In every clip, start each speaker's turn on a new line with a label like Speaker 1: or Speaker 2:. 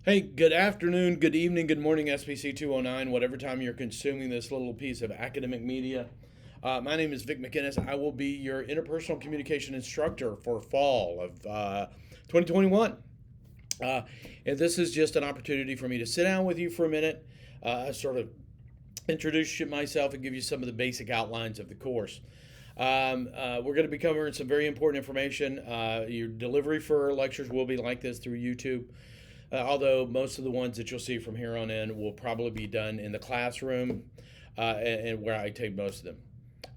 Speaker 1: Hey, good afternoon, good evening, good morning, SPC 209, whatever time you're consuming this little piece of academic media. My name is Vic McInnes. I will be your interpersonal communication instructor for fall of 2021. Uh, and this is just an opportunity for me to sit down with you for a minute, sort of introduce myself, and give you some of the basic outlines of the course. We're going to be covering some very important information. Your delivery for lectures will be like this through YouTube. Although most of the ones that you'll see from here on in will probably be done in the classroom, and where I take most of them.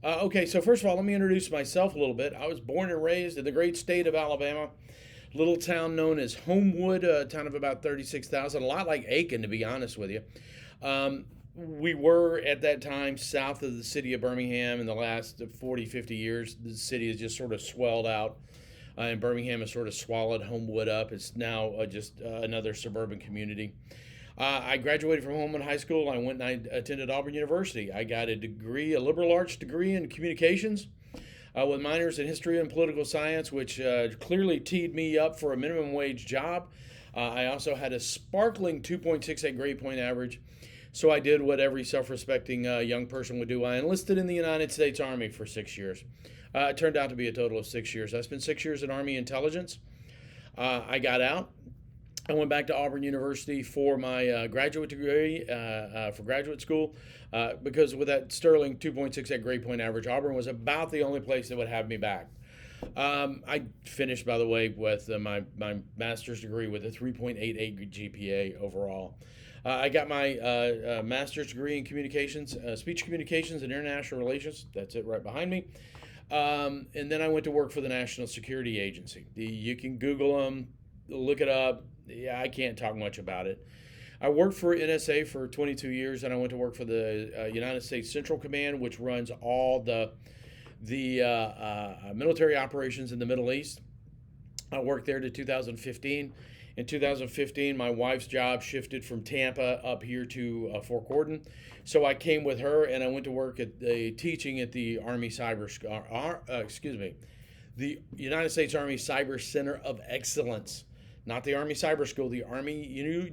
Speaker 1: Okay, so first of all, let me introduce myself a little bit. I was born and raised in the great state of Alabama, little town known as Homewood, a town of about 36,000, a lot like Aiken, to be honest with you. We were at that time south of the city of Birmingham. In the last 40, 50 years, the city has just sort of swelled out, and Birmingham has sort of swallowed Homewood up. It's now just another suburban community. I graduated from Homewood High School. I went and I attended Auburn University. I got a degree, a liberal arts degree in communications, with minors in history and political science, which clearly teed me up for a minimum wage job. I also had a sparkling 2.68 grade point average. So I did what every self-respecting young person would do. I enlisted in the United States Army for 6 years. It turned out to be a total of 6 years. I spent 6 years in Army intelligence. I got out. I went back to Auburn University for my graduate degree, for graduate school, because with that sterling 2.68 grade point average, Auburn was about the only place that would have me back. I finished, by the way, with my master's degree with a 3.88 GPA overall. I got my master's degree in communications, speech communications and international relations. That's it right behind me. And then I went to work for the National Security Agency. You can Google them, look it up. Yeah, I can't talk much about it. I worked for NSA for 22 years, and I went to work for the United States Central Command, which runs all the military operations in the Middle East. I worked there to 2015. In 2015, my wife's job shifted from Tampa up here to Fort Gordon, so I came with her and I went to work at the teaching at the Army Cyber, the United States Army Cyber Center of Excellence, not the Army Cyber School, the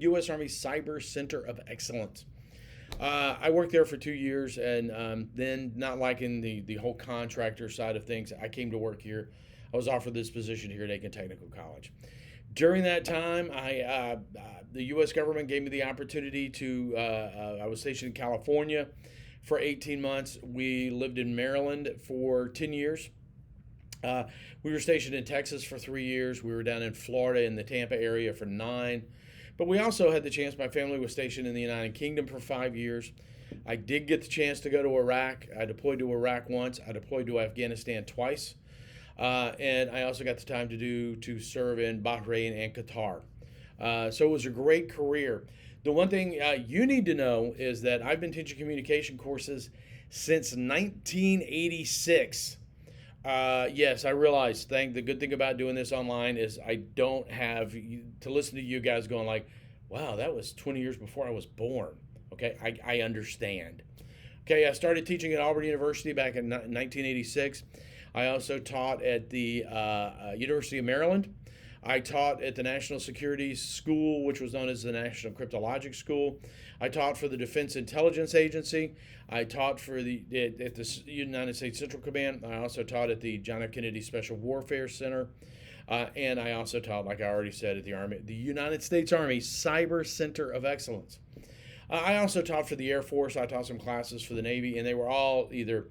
Speaker 1: U.S. Army Cyber Center of Excellence. I worked there for 2 years, and then, not liking the whole contractor side of things, I came to work here. I was offered this position here at Aiken Technical College. During that time, the U.S. government gave me the opportunity to. I was stationed in California for 18 months. We lived in Maryland for 10 years. We were stationed in Texas for 3 years. We were down in Florida in the Tampa area for 9. But we also had the chance. My family was stationed in the United Kingdom for 5 years. I did get the chance to go to Iraq. I deployed to Iraq once. I deployed to Afghanistan twice. And I also got the time to serve in Bahrain and Qatar. So it was a great career. The one thing you need to know is that I've been teaching communication courses since 1986. Yes, I realize. The good thing about doing this online is I don't have to listen to you guys going like, "Wow, that was 20 years before I was born." Okay, I understand. Okay, I started teaching at Auburn University back in 1986. I also taught at the University of Maryland. I taught at the National Security School, which was known as the National Cryptologic School. I taught for the Defense Intelligence Agency. I taught at the United States Central Command. I also taught at the John F. Kennedy Special Warfare Center. And I also taught, like I already said, at the United States Army Cyber Center of Excellence. I also taught for the Air Force. I taught some classes for the Navy, and they were all either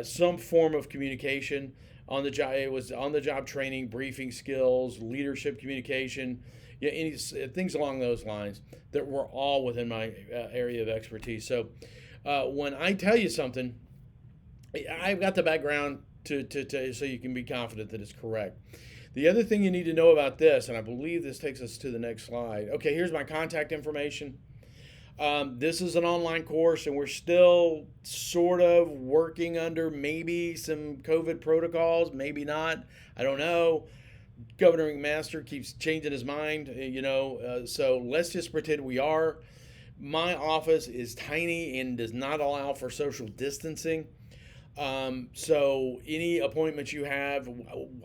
Speaker 1: some form of communication on the job. It was on the job training, briefing skills, leadership communication, yeah, things along those lines that were all within my area of expertise. So when I tell you something, I've got the background to so you can be confident that it's correct. The other thing you need to know about this, and I believe this takes us to the next slide. Okay, here's my contact information. This is an online course, and we're still sort of working under maybe some COVID protocols, maybe not. I don't know. Governor McMaster keeps changing his mind, so let's just pretend we are. My office is tiny and does not allow for social distancing. So any appointments you have,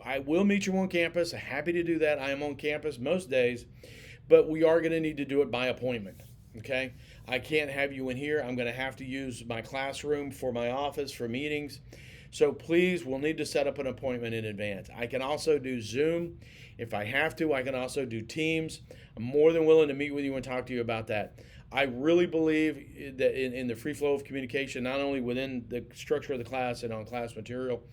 Speaker 1: I will meet you on campus. Happy to do that. I am on campus most days. but we are going to need to do it by appointment. Okay, I can't have you in here. I'm going to have to use my classroom for my office for meetings. So please, we'll need to set up an appointment in advance. I can also do Zoom if I have to. I can also do Teams. I'm more than willing to meet with you and talk to you about that. I really believe that in the free flow of communication, not only within the structure of the class and on class material,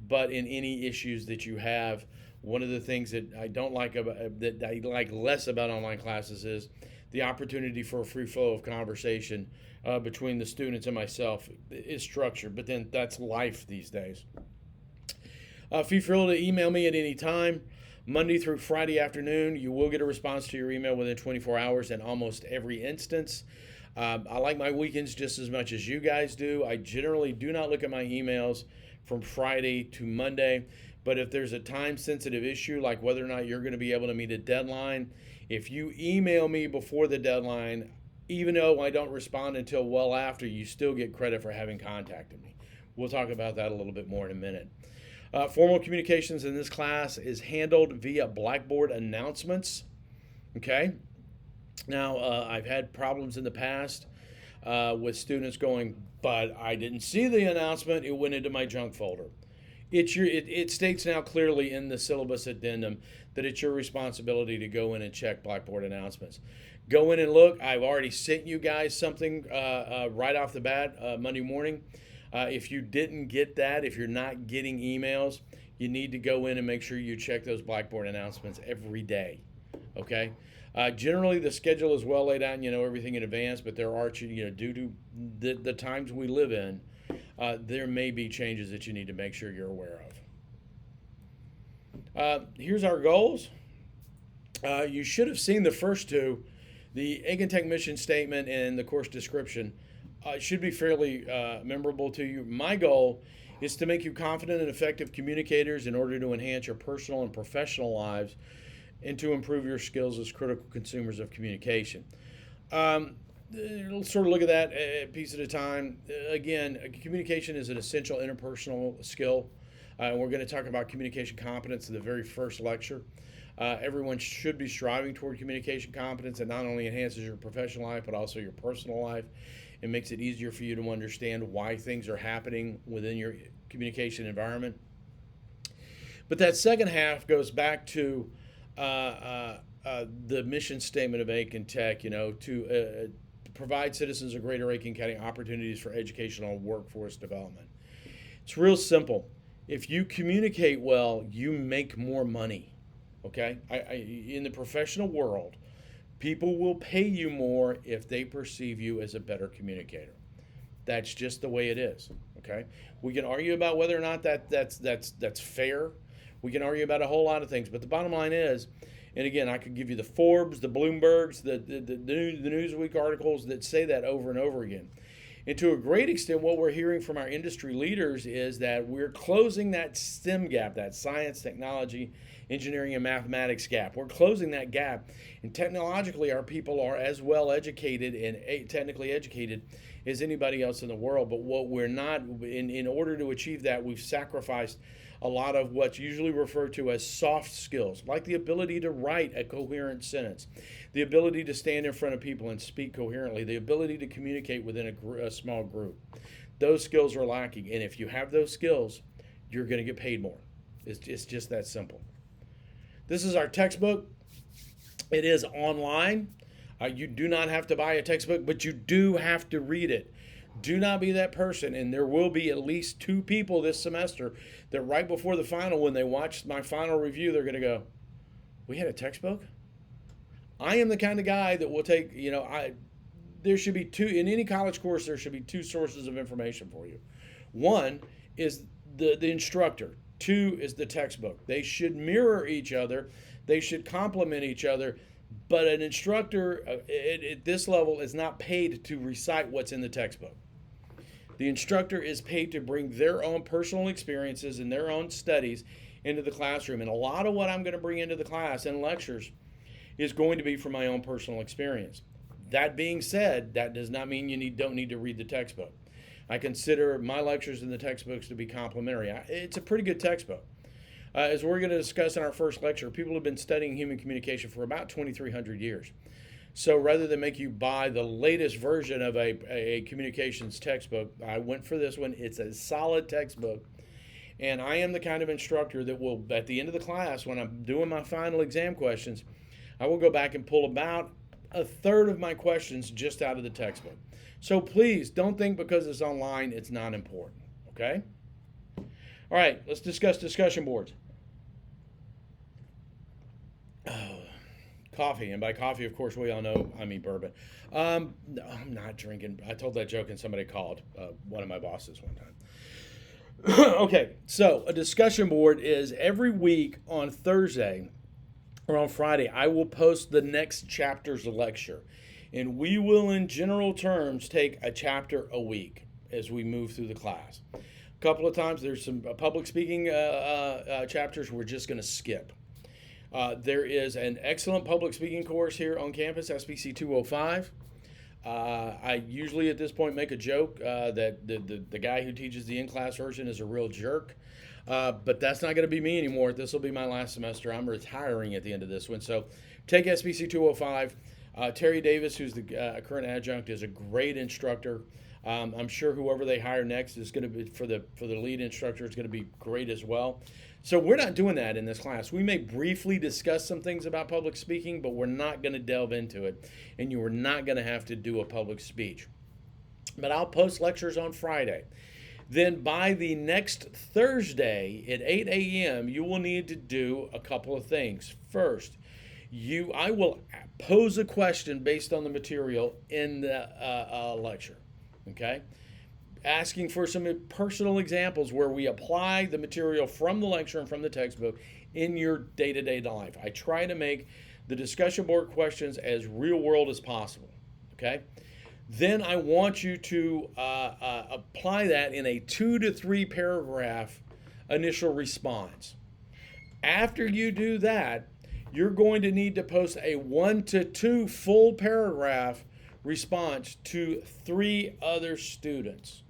Speaker 1: but in any issues that you have. One of the things that I don't like that I like less about online classes is the opportunity for a free flow of conversation between the students and myself is structured, but then that's life these days. Feel free to email me at any time. Monday through Friday afternoon, you will get a response to your email within 24 hours in almost every instance. I like my weekends just as much as you guys do. I generally do not look at my emails from Friday to Monday, but if there's a time-sensitive issue, like whether or not you're going to be able to meet a deadline, if you email me before the deadline, even though I don't respond until well after, you still get credit for having contacted me. We'll talk about that a little bit more in a minute. Formal communications in this class is handled via Blackboard announcements. Okay. Now, I've had problems in the past with students going, but I didn't see the announcement. It went into my junk folder. It states now clearly in the syllabus addendum that it's your responsibility to go in and check Blackboard announcements. Go in and look. I've already sent you guys something right off the bat Monday morning. If you didn't get that, if you're not getting emails, you need to go in and make sure you check those Blackboard announcements every day. Okay? Generally, the schedule is well laid out and you know everything in advance, but there are, due to the times we live in, there may be changes that you need to make sure you're aware of. Here's our goals. You should have seen the first two, the Egg and Tech mission statement and the course description. Should be fairly memorable to you. My goal is to make you confident and effective communicators in order to enhance your personal and professional lives and to improve your skills as critical consumers of communication. Let's sort of look at that a piece at a time. Again, communication is an essential interpersonal skill. We're going to talk about communication competence in the very first lecture. Everyone should be striving toward communication competence. It not only enhances your professional life, but also your personal life. It makes it easier for you to understand why things are happening within your communication environment. But that second half goes back to the mission statement of Aiken Tech, to provide citizens of Greater Aiken County opportunities for educational and workforce development. It's real simple. If you communicate well, you make more money. Okay? In the professional world, people will pay you more if they perceive you as a better communicator. That's just the way it is. Okay? We can argue about whether or not that's fair. We can argue about a whole lot of things, but the bottom line is, and again, I could give you the Forbes, the Bloombergs, the Newsweek articles that say that over and over again. And to a great extent, what we're hearing from our industry leaders is that we're closing that STEM gap, that science, technology, engineering, and mathematics gap. We're closing that gap. And technologically, our people are as well educated and technically educated as anybody else in the world. But what we're not, in order to achieve that, we've sacrificed a lot of what's usually referred to as soft skills, like the ability to write a coherent sentence, the ability to stand in front of people and speak coherently, the ability to communicate within a small group. Those skills are lacking, and if you have those skills, you're going to get paid more. It's just that simple. This is our textbook. It is online. You do not have to buy a textbook, but you do have to read it. Do not be that person, and there will be at least 2 people this semester that right before the final, when they watch my final review, they're going to go, we had a textbook? I am the kind of guy that will take, there should be 2, in any college course, there should be 2 sources of information for you. One is the instructor. 2 is the textbook. They should mirror each other. They should complement each other. But an instructor at this level is not paid to recite what's in the textbook. The instructor is paid to bring their own personal experiences and their own studies into the classroom. And a lot of what I'm going to bring into the class and lectures is going to be from my own personal experience. That being said, that does not mean you don't need to read the textbook. I consider my lectures and the textbooks to be complementary. It's a pretty good textbook. As we're going to discuss in our first lecture, people have been studying human communication for about 2,300 years. So rather than make you buy the latest version of a communications textbook, I went for this one. It's a solid textbook. And I am the kind of instructor that will, at the end of the class, when I'm doing my final exam questions, I will go back and pull about a third of my questions just out of the textbook. So please don't think because it's online, it's not important. Okay? All right, let's discuss discussion boards. Coffee, and by coffee, of course, we all know I mean bourbon. No, I'm not drinking. I told that joke and somebody called one of my bosses one time. Okay, so a discussion board is every week on Thursday or on Friday, I will post the next chapter's lecture. And we will, in general terms, take a chapter a week as we move through the class. A couple of times, there's some public speaking chapters we're just going to skip. There is an excellent public speaking course here on campus, SPC 205. I usually at this point make a joke that the guy who teaches the in-class version is a real jerk. But that's not going to be me anymore. This will be my last semester. I'm retiring at the end of this one. So take SPC 205. Terry Davis, who's the current adjunct, is a great instructor. I'm sure whoever they hire next is going to be, for the lead instructor, is going to be great as well. So we're not doing that in this class. We may briefly discuss some things about public speaking, but we're not going to delve into it, and you are not going to have to do a public speech. But I'll post lectures on Friday. Then by the next Thursday at 8 a.m., you will need to do a couple of things. First, I will pose a question based on the material in the lecture, okay? Asking for some personal examples where we apply the material from the lecture and from the textbook in your day-to-day life. I try to make the discussion board questions as real-world as possible, okay? Then I want you to apply that in a 2 to 3 paragraph initial response. After you do that, you're going to need to post a 1 to 2 full paragraph response to 3 other students.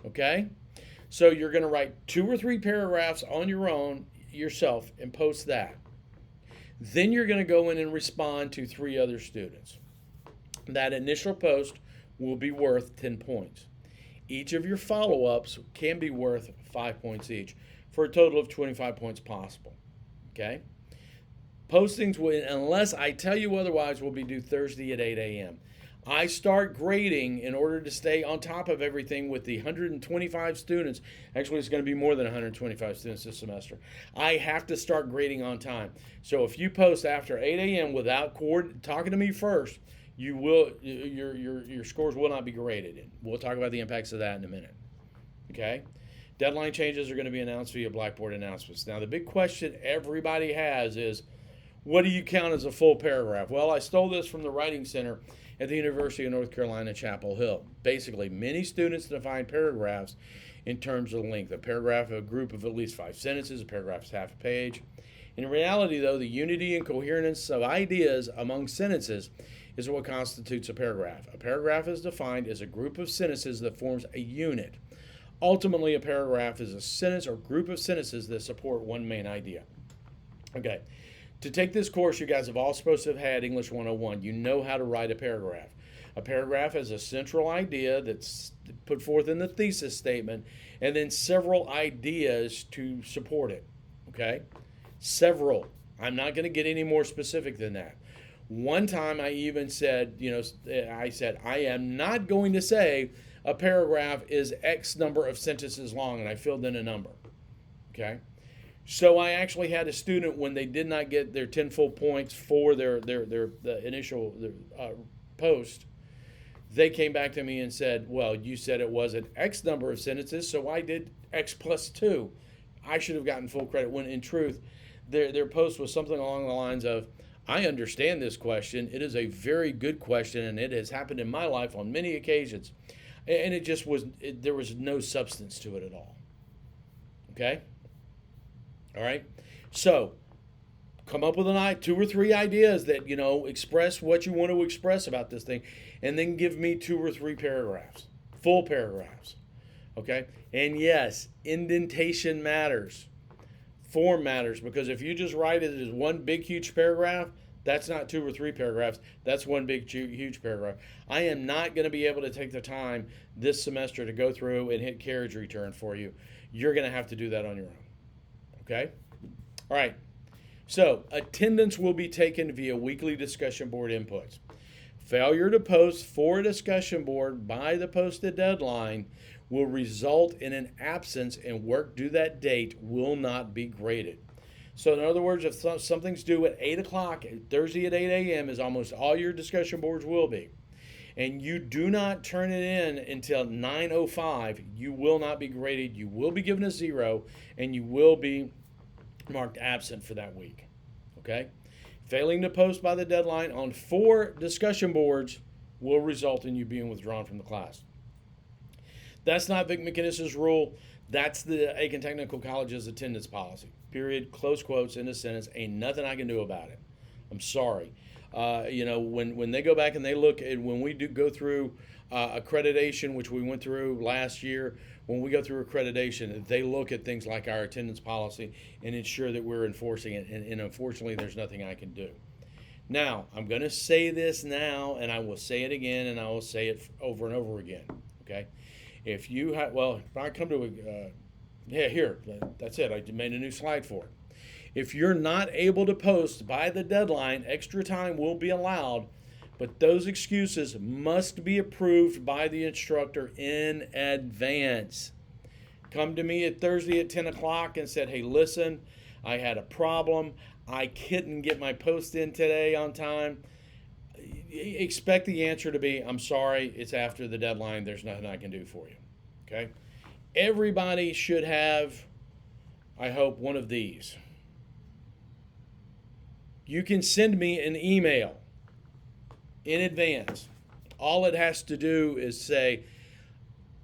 Speaker 1: Okay? So you're going to write 2 or 3 paragraphs on your own yourself and post that. Then you're going to go in and respond to 3 other students. That initial post will be worth 10 points. Each of your follow-ups can be worth 5 points each for a total of 25 points possible. Okay? Postings, unless I tell you otherwise, will be due Thursday at 8 a.m. I start grading in order to stay on top of everything with the 125 students. Actually, it's going to be more than 125 students this semester. I have to start grading on time. So if you post after 8 a.m. without talking to me first, your scores will not be graded. And we'll talk about the impacts of that in a minute. Okay? Deadline changes are going to be announced via Blackboard announcements. Now, the big question everybody has is, what do you count as a full paragraph? Well, I stole this from the Writing Center at the University of North Carolina, Chapel Hill. Basically, many students define paragraphs in terms of length. A paragraph, a group of at least 5 sentences, a paragraph is half a page. In reality, though, the unity and coherence of ideas among sentences is what constitutes a paragraph. A paragraph is defined as a group of sentences that forms a unit. Ultimately, a paragraph is a sentence or group of sentences that support one main idea. Okay. To take this course, you guys have all supposed to have had English 101. You know how to write a paragraph. A paragraph is a central idea that's put forth in the thesis statement, and then several ideas to support it. Okay? Several. I'm not going to get any more specific than that. One time I even said, I am not going to say a paragraph is X number of sentences long, and I filled in a number. Okay? So I actually had a student, when they did not get their 10 full points for their initial post, they came back to me and said, well, you said it wasn't X number of sentences, so I did X plus 2. I should have gotten full credit, when in truth, their post was something along the lines of, I understand this question. It is a very good question, and it has happened in my life on many occasions. And it just was, there was no substance to it at all. Okay? All right, so come up with 2 or 3 ideas that, express what you want to express about this thing, and then give me 2 or 3 paragraphs, full paragraphs, okay? And yes, indentation matters. Form matters, because if you just write it as one big, huge paragraph, that's not 2 or 3 paragraphs. That's one big, huge paragraph. I am not going to be able to take the time this semester to go through and hit carriage return for you. You're going to have to do that on your own. Okay? All right. So, attendance will be taken via weekly discussion board inputs. Failure to post for a discussion board by the posted deadline will result in an absence, and work due that date will not be graded. So in other words, if something's due at 8 o'clock, Thursday at 8 a.m. is almost all your discussion boards will be, and you do not turn it in until 9:05, you will not be graded. You will be given a 0, and you will be marked absent for that week. Okay? Failing to post by the deadline on 4 discussion boards will result in you being withdrawn from the class. That's not Vic McInnes's rule. That's the Aiken Technical College's attendance policy. Period. Close quotes in a sentence. Ain't nothing I can do about it. I'm sorry. When they go back and they look at, when we do go through accreditation, which we went through last year, when we go through accreditation, they look at things like our attendance policy and ensure that we're enforcing it. And unfortunately, there's nothing I can do. Now, I'm going to say this now, and I will say it again, and I will say it over and over again. Okay? If you have, if I come to that's it. I made a new slide for it. If you're not able to post by the deadline, extra time will be allowed, but those excuses must be approved by the instructor in advance. Come to me at Thursday at 10 o'clock and said, hey, listen, I had a problem. I couldn't get my post in today on time. Expect the answer to be, I'm sorry, it's after the deadline. There's nothing I can do for you. Okay? Everybody should have, I hope, one of these. You can send me an email in advance. All it has to do is say,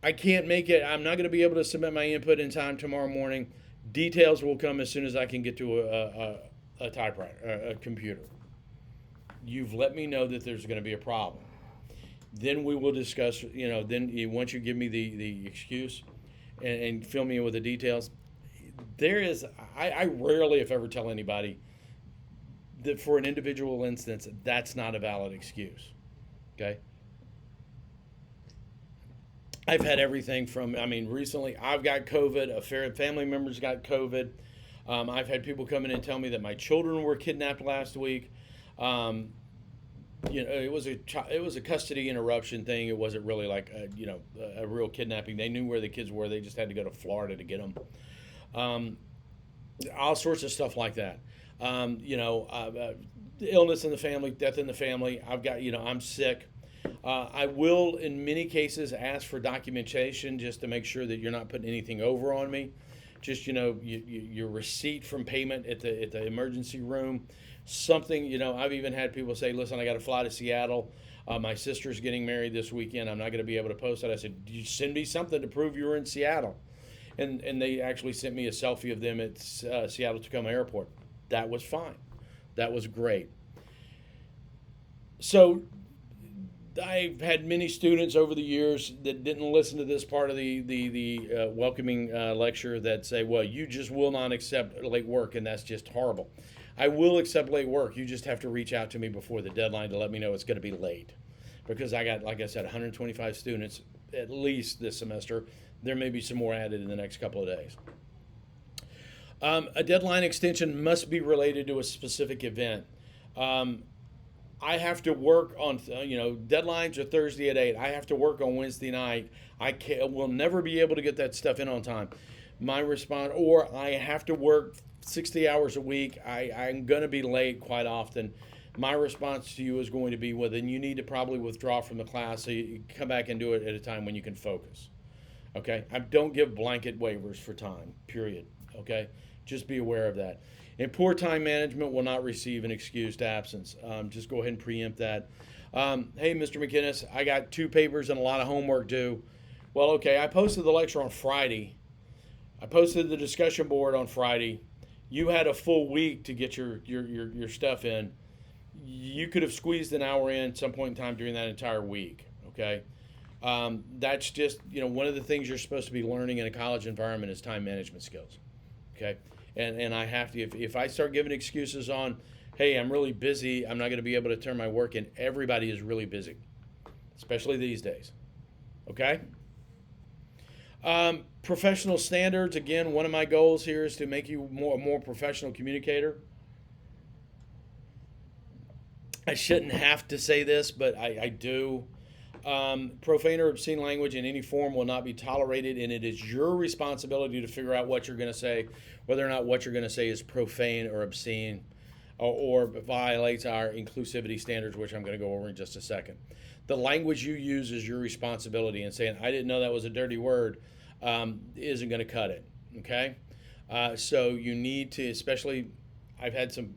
Speaker 1: I can't make it. I'm not going to be able to submit my input in time tomorrow morning. Details will come as soon as I can get to a typewriter, a computer. You've let me know that there's going to be a problem. Then we will discuss, once you give me the excuse and fill me in with the details, I rarely, if ever, tell anybody that for an individual instance, that's not a valid excuse. Okay? I've had everything from, recently I've got COVID, a family member's got COVID. I've had people come in and tell me that my children were kidnapped last week. It was a custody interruption thing. It wasn't really like a real kidnapping. They knew where the kids were. They just had to go to Florida to get them. All sorts of stuff like that. Illness in the family, death in the family. I've got, I'm sick. I will, in many cases, ask for documentation just to make sure that you're not putting anything over on me. Just, your receipt from payment at the emergency room. Something, I've even had people say, listen, I got to fly to Seattle. My sister's getting married this weekend. I'm not going to be able to post it. I said, you send me something to prove you were in Seattle. And they actually sent me a selfie of them at Seattle-Tacoma Airport. That was fine. That was great. So I've had many students over the years that didn't listen to this part of the welcoming lecture that say, well, you just will not accept late work, and that's just horrible. I will accept late work. You just have to reach out to me before the deadline to let me know it's going to be late. Because I got, like I said, 125 students at least this semester. There may be some more added in the next couple of days. A deadline extension must be related to a specific event. I have to work on, deadlines are Thursday at 8. I have to work on Wednesday night. Will never be able to get that stuff in on time. My response, or I have to work 60 hours a week. I'm going to be late quite often. My response to you is going to be, well, then you need to probably withdraw from the class so you come back and do it at a time when you can focus. Okay? I don't give blanket waivers for time, period. Okay? Just be aware of that. And poor time management will not receive an excused absence. Just go ahead and preempt that. Hey, Mr. McInnes, I got 2 papers and a lot of homework due. Well, okay, I posted the lecture on Friday. I posted the discussion board on Friday. You had a full week to get your stuff in. You could have squeezed an hour in at some point in time during that entire week, okay? That's just, one of the things you're supposed to be learning in a college environment is time management skills, okay? And I have to, if I start giving excuses on, hey, I'm really busy, I'm not going to be able to turn my work in. Everybody is really busy, especially these days. Okay? Professional standards. Again, one of my goals here is to make you a more professional communicator. I shouldn't have to say this, but I do. Profane or obscene language in any form will not be tolerated, and it is your responsibility to figure out what you're going to say, whether or not what you're going to say is profane or obscene or violates our inclusivity standards, which I'm going to go over in just a second. The language you use is your responsibility, and saying, I didn't know that was a dirty word, isn't going to cut it, okay? So you need to, especially, I've had some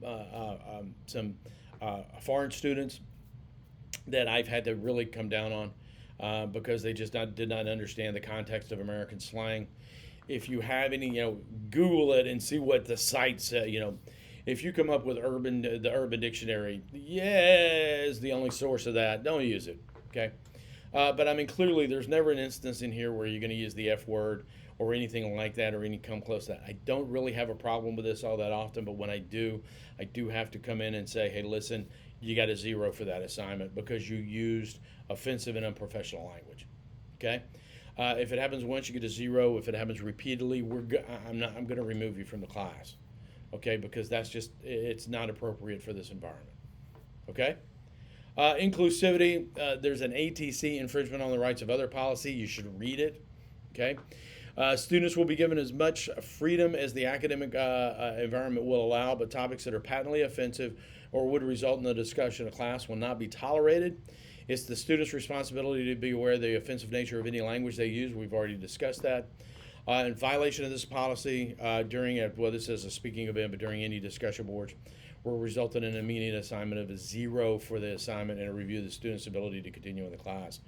Speaker 1: foreign students that I've had to really come down on because they just did not understand the context of American slang. If you have any, Google it and see what the site says. If you come up with the Urban Dictionary, is the only source of that. Don't use it, okay? But I mean, clearly, there's never an instance in here where you're going to use the F word or anything like that, or any come close to that. I don't really have a problem with this all that often, but when I do have to come in and say, hey, listen, you got a 0 for that assignment because you used offensive and unprofessional language. Okay? If it happens once, you get a 0. If it happens repeatedly, I'm going to remove you from the class. Okay? Because it's not appropriate for this environment. Okay? Inclusivity, there's an ATC, infringement on the rights of other policy. You should read it. Okay? Students will be given as much freedom as the academic environment will allow, but topics that are patently offensive or would result in the discussion of class will not be tolerated. It's the student's responsibility to be aware of the offensive nature of any language they use. We've already discussed that. In violation of this policy this is a speaking event, but during any discussion boards, will result in an immediate assignment of a 0 for the assignment and a review of the student's ability to continue in the class.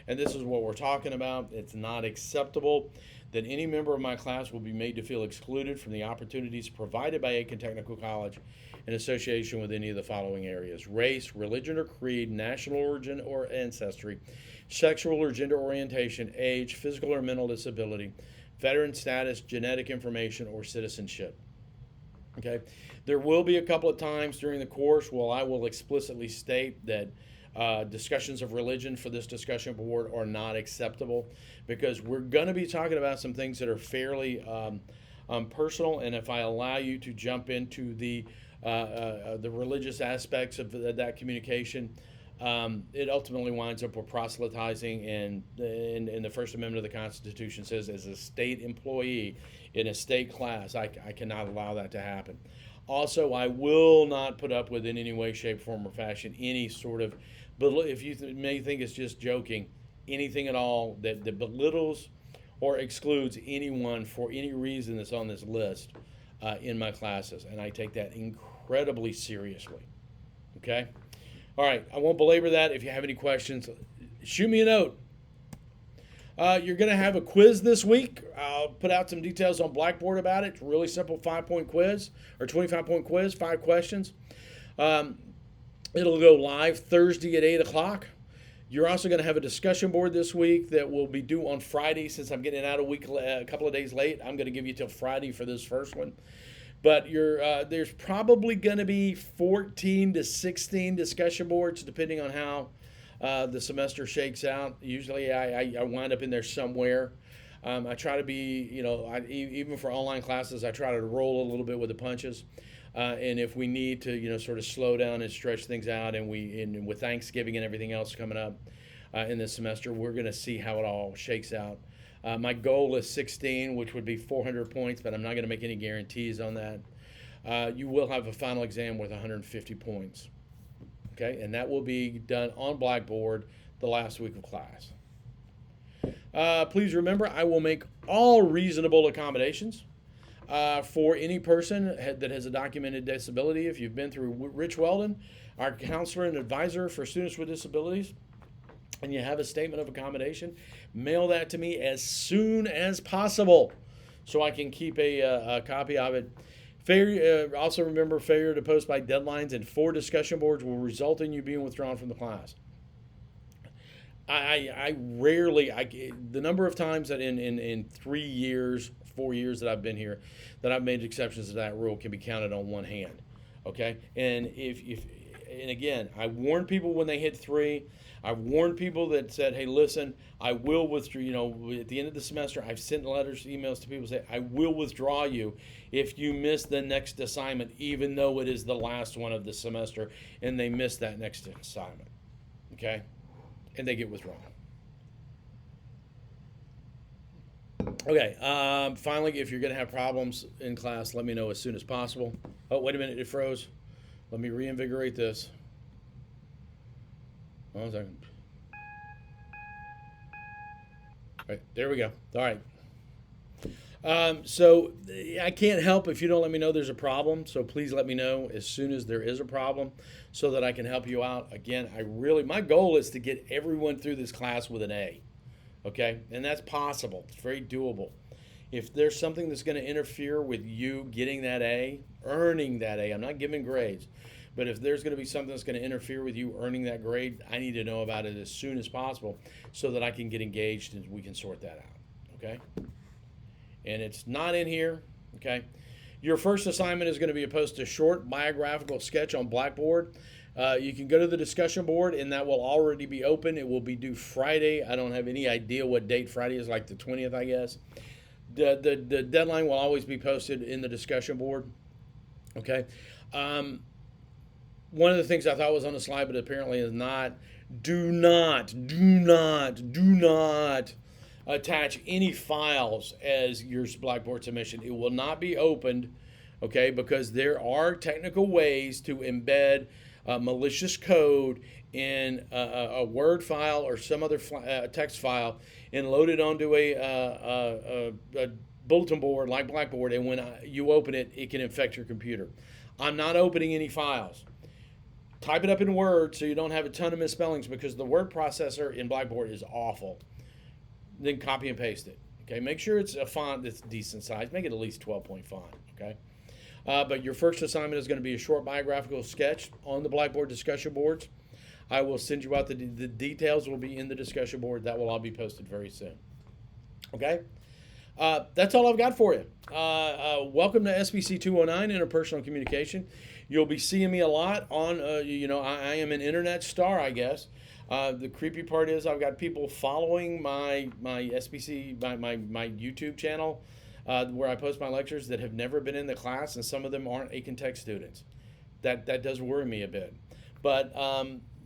Speaker 1: And this is what we're talking about. It's not acceptable that any member of my class will be made to feel excluded from the opportunities provided by Aiken Technical College in association with any of the following areas: race, religion or creed, national origin or ancestry, sexual or gender orientation, age, physical or mental disability, veteran status, genetic information, or citizenship. Okay? There will be a couple of times during the course where I will explicitly state that discussions of religion for this discussion board are not acceptable, because we're going to be talking about some things that are fairly personal, and if I allow you to jump into the religious aspects of that communication, it ultimately winds up with proselytizing, and the First Amendment of the Constitution says, as a state employee in a state class, I cannot allow that to happen. Also, I will not put up with, in any way, shape, form, or fashion, any sort of, if you may think it's just joking, anything at all that belittles or excludes anyone for any reason that's on this list in my classes. And I take that incredibly seriously. Okay? All right, I won't belabor that. If you have any questions, shoot me a note. You're going to have a quiz this week. I'll put out some details on Blackboard about it. It's a really simple 5-point quiz, or 25-point quiz, 5 questions. It'll go live Thursday at 8 o'clock. You're also going to have a discussion board this week that will be due on Friday. Since I'm getting it out a couple of days late, I'm going to give you till Friday for this first one. But there's probably going to be 14 to 16 discussion boards, depending on how the semester shakes out. Usually I wind up in there somewhere. I try to be, even for online classes, I try to roll a little bit with the punches. And if we need to, sort of slow down and stretch things out, and with Thanksgiving and everything else coming up in this semester, we're going to see how it all shakes out. My goal is 16, which would be 400 points, but I'm not going to make any guarantees on that. You will have a final exam with 150 points. Okay, and that will be done on Blackboard the last week of class. Please remember, I will make all reasonable accommodations for any person that has a documented disability. If you've been through Rich Weldon, our counselor and advisor for students with disabilities, and you have a statement of accommodation, mail that to me as soon as possible so I can keep a copy of it. Also remember, failure to post by deadlines and 4 discussion boards will result in you being withdrawn from the class. I rarely, the number of times that in 3 years, 4 years that I've been here that I've made exceptions to that rule can be counted on one hand. Okay, and and again, I warned people when they hit 3. I've warned people that said, hey, listen, I will withdraw, at the end of the semester, I've sent letters, emails to people say, I will withdraw you if you miss the next assignment, even though it is the last one of the semester, and they miss that next assignment, okay? And they get withdrawn. Okay, finally, if you're going to have problems in class, let me know as soon as possible. Oh, wait a minute, it froze. Let me reinvigorate this. Hold on a second. All right, there we go. All right. So I can't help if you don't let me know there's a problem. So please let me know as soon as there is a problem so that I can help you out. Again, my goal is to get everyone through this class with an A. Okay? And that's possible. It's very doable. If there's something that's going to interfere with you getting that A, earning that A, I'm not giving grades. But if there's going to be something that's going to interfere with you earning that grade, I need to know about it as soon as possible so that I can get engaged and we can sort that out, okay? And it's not in here, okay? Your first assignment is going to be post a short biographical sketch on Blackboard. You can go to the discussion board, and that will already be open. It will be due Friday. I don't have any idea what date Friday is, like the 20th, I guess. The deadline will always be posted in the discussion board, okay? One of the things I thought was on the slide, but apparently is not, do not attach any files as your Blackboard submission. It will not be opened, okay, because there are technical ways to embed malicious code in a Word file or some other text file and load it onto a bulletin board like Blackboard, and when you open it, it can infect your computer. I'm not opening any files. Type it up in Word so you don't have a ton of misspellings, because the word processor in Blackboard is awful. Then copy and paste it. Okay, make sure it's a font that's decent size. Make it at least 12-point font. Okay, but your first assignment is going to be a short biographical sketch on the Blackboard discussion boards. I will send you out the details. Will be in the discussion board. That will all be posted very soon. Okay. That's all I've got for you. Welcome to SPC 209, Interpersonal Communication. You'll be seeing me a lot on, I am an internet star, I guess. The creepy part is I've got people following my SPC, my YouTube channel, where I post my lectures, that have never been in the class, and some of them aren't Aiken Tech students. That does worry me a bit. But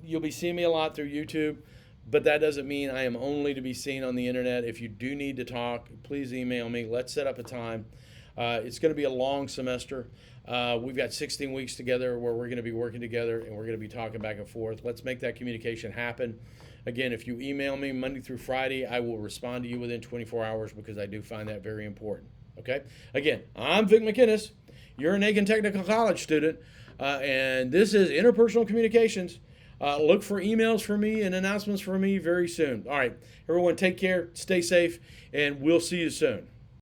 Speaker 1: you'll be seeing me a lot through YouTube. But that doesn't mean I am only to be seen on the internet. If you do need to talk, please email me. Let's set up a time. It's going to be a long semester. We've got 16 weeks together where we're going to be working together, and we're going to be talking back and forth. Let's make that communication happen. Again, if you email me Monday through Friday, I will respond to you within 24 hours, because I do find that very important. Okay? Again, I'm Vic McInnes. You're an Aiken Technical College student, and this is Interpersonal Communications. Look for emails from me and announcements from me very soon. All right, everyone, take care, stay safe, and we'll see you soon.